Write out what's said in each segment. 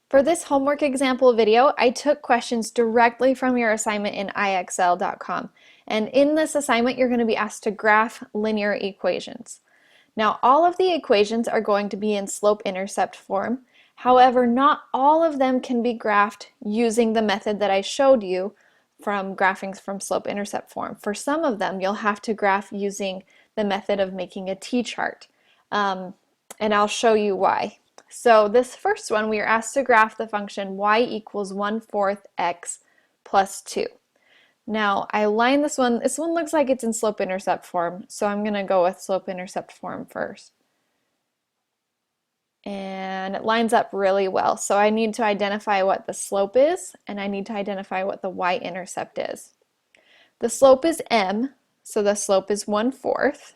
For this homework example video, I took questions directly from your assignment in IXL.com. And in this assignment, you're going to be asked to graph linear equations. Now, all of the equations are going to be in slope-intercept form. However, not all of them can be graphed using the method that I showed you from graphing from slope-intercept form. For some of them, you'll have to graph using the method of making a t-chart. And I'll show you why. So this first one, we are asked to graph the function y equals 1/4 x plus 2. Now, I line this one looks like it's in slope-intercept form, so I'm going to go with slope-intercept form first. And it lines up really well, so I need to identify what the slope is, and I need to identify what the y-intercept is. The slope is m, so the slope is 1/4,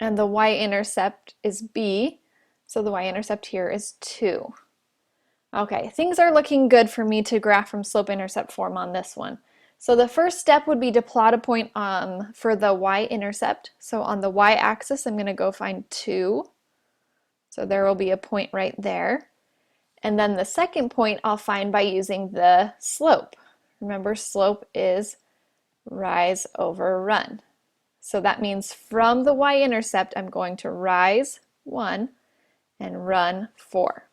and the y-intercept is b, so the y-intercept here is 2. Okay, things are looking good for me to graph from slope-intercept form on this one. So the first step would be to plot a point for the y-intercept. So on the y-axis, I'm going to go find 2. So there will be a point right there. And then the second point I'll find by using the slope. Remember, slope is rise over run. So that means from the y-intercept, I'm going to rise 1 and run 4.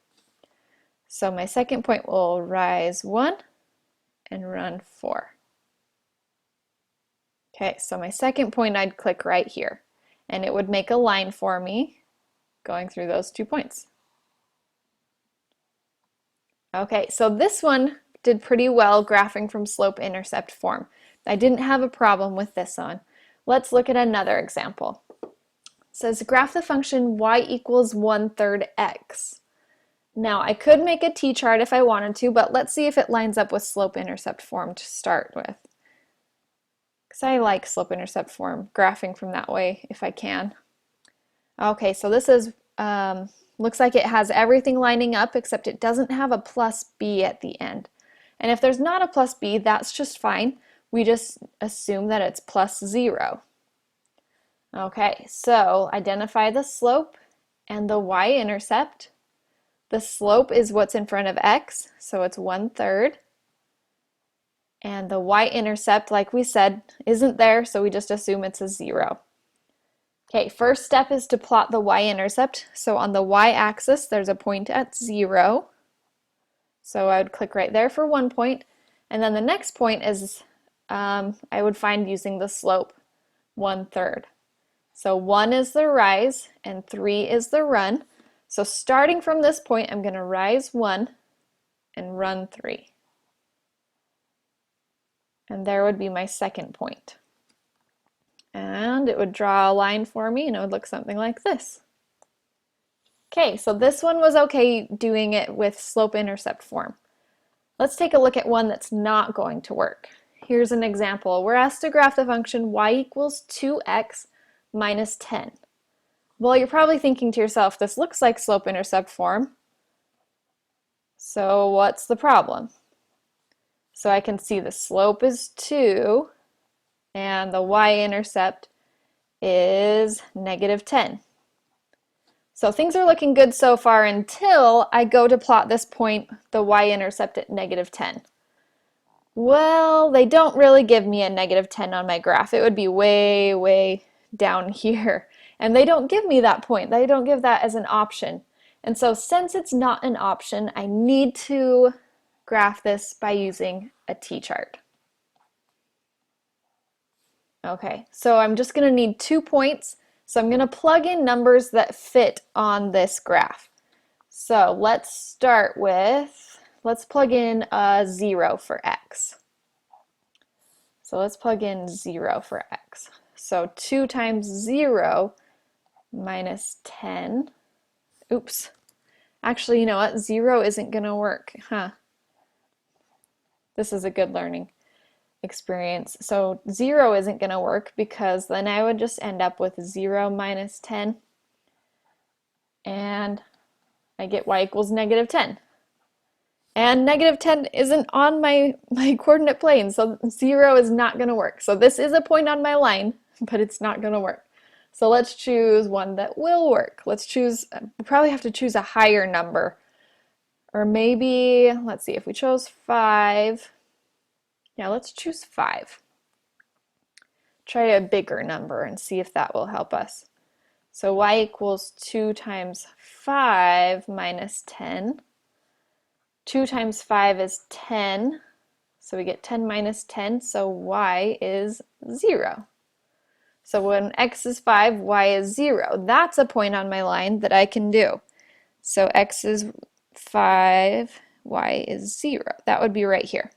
So my second point will rise 1 and run 4. Okay, so my second point I'd click right here, and it would make a line for me going through those 2 points. Okay, so this one did pretty well graphing from slope-intercept form. I didn't have a problem with this one. Let's look at another example. It says graph the function y equals 1/3 x. Now, I could make a t-chart if I wanted to, but let's see if it lines up with slope-intercept form to start with. Because I like slope-intercept form, graphing from that way if I can. Okay, so this is, looks like it has everything lining up, except it doesn't have a plus b at the end. And if there's not a plus b, that's just fine. We just assume that it's plus 0. Okay, so identify the slope and the y-intercept. The slope is what's in front of x, so it's 1/3. And the y-intercept, like we said, isn't there, so we just assume it's a 0. Okay, first step is to plot the y-intercept. So on the y-axis, there's a point at 0. So I would click right there for 1 point. And then the next point is, I would find using the slope, 1/3. So 1 is the rise, and 3 is the run. So starting from this point, I'm going to rise 1 and run 3. And there would be my second point. And it would draw a line for me, and it would look something like this. Okay, so this one was okay doing it with slope-intercept form. Let's take a look at one that's not going to work. Here's an example. We're asked to graph the function y equals 2x minus 10. Well, you're probably thinking to yourself, this looks like slope-intercept form. So what's the problem? So I can see the slope is 2 and the y-intercept is -10. So things are looking good so far until I go to plot this point, the y-intercept at -10. Well, they don't really give me a -10 on my graph. It would be way, way down here. And they don't give me that point. They don't give that as an option. And so since it's not an option, I need to graph this by using a t-chart. Okay, so I'm just going to need 2 points. So I'm going to plug in numbers that fit on this graph. So let's start with, let's plug in 0 for x. So let's plug in 0 for x. So 2 times 0 minus 10. Oops. Actually, you know what? 0 isn't going to work, huh? This is a good learning experience. So 0 isn't going to work because then I would just end up with 0 minus 10. And I get y equals -10. And -10 isn't on my coordinate plane, so 0 is not going to work. So this is a point on my line, but it's not going to work. So let's choose one that will work. Let's choose, we probably have to choose a higher number Or maybe, let's see, if we chose 5, yeah, let's choose 5. Try a bigger number and see if that will help us. So y equals 2 times 5 minus 10. 2 times 5 is 10, so we get 10 minus 10, so y is 0. So when x is 5, y is 0. That's a point on my line that I can do. So x is 5, y is 0. That would be right here.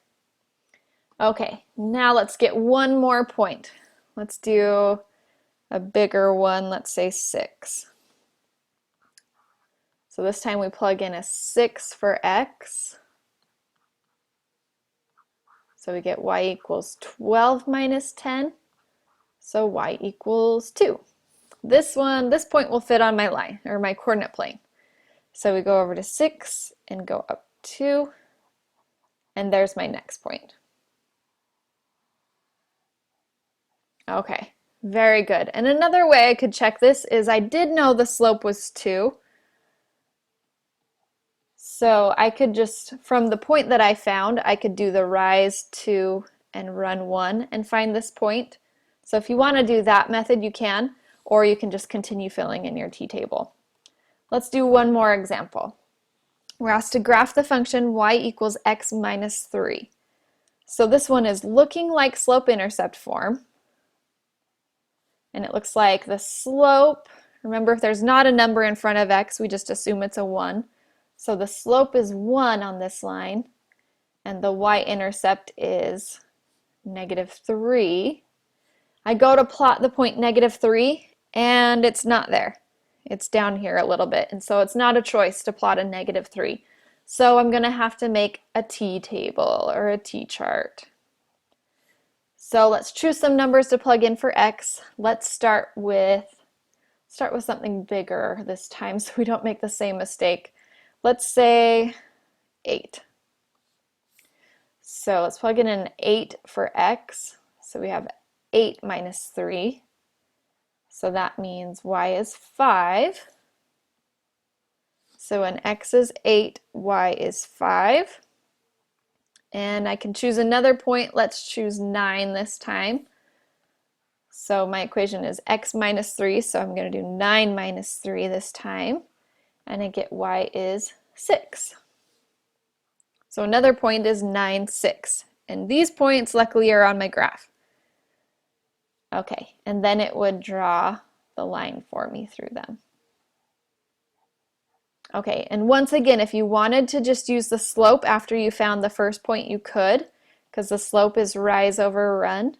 Okay, now let's get one more point. Let's do a bigger one, let's say 6. So this time we plug in a 6 for x. So we get y equals 12 minus 10. So y equals 2. This point will fit on my line, or my coordinate plane. So we go over to 6 and go up 2, and there's my next point. Okay, very good. And another way I could check this is I did know the slope was 2. So I could just, from the point that I found, I could do the rise 2 and run 1 and find this point. So if you want to do that method, you can, or you can just continue filling in your t-table. Let's do one more example. We're asked to graph the function y equals x minus 3. So this one is looking like slope-intercept form. And it looks like the slope, remember if there's not a number in front of x, we just assume it's a 1. So the slope is 1 on this line, and the y-intercept is -3. I go to plot the point -3, and it's not there. It's down here a little bit, and so it's not a choice to plot a -3. So I'm going to have to make a t-table or a t-chart. So let's choose some numbers to plug in for x. Let's start with something bigger this time so we don't make the same mistake. Let's say 8. So let's plug in an 8 for x. So we have 8 minus 3. So that means y is 5. So when x is 8, y is 5. And I can choose another point. Let's choose 9 this time. So my equation is x minus 3, so I'm going to do 9 minus 3 this time. And I get y is 6. So another point is 9, 6. And these points luckily are on my graph. Okay, and then it would draw the line for me through them. Okay, and once again, if you wanted to just use the slope after you found the first point, you could, because the slope is rise over run.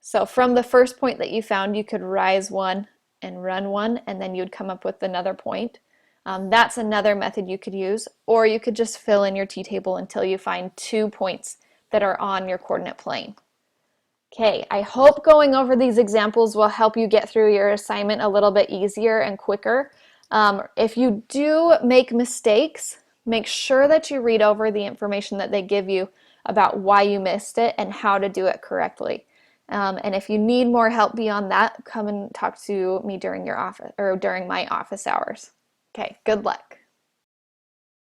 So from the first point that you found, you could rise 1 and run 1, and then you'd come up with another point. That's another method you could use, or you could just fill in your t-table until you find 2 points that are on your coordinate plane. Okay, I hope going over these examples will help you get through your assignment a little bit easier and quicker. If you do make mistakes, make sure that you read over the information that they give you about why you missed it and how to do it correctly. And if you need more help beyond that, come and talk to me during your office or during my office hours. Okay, good luck.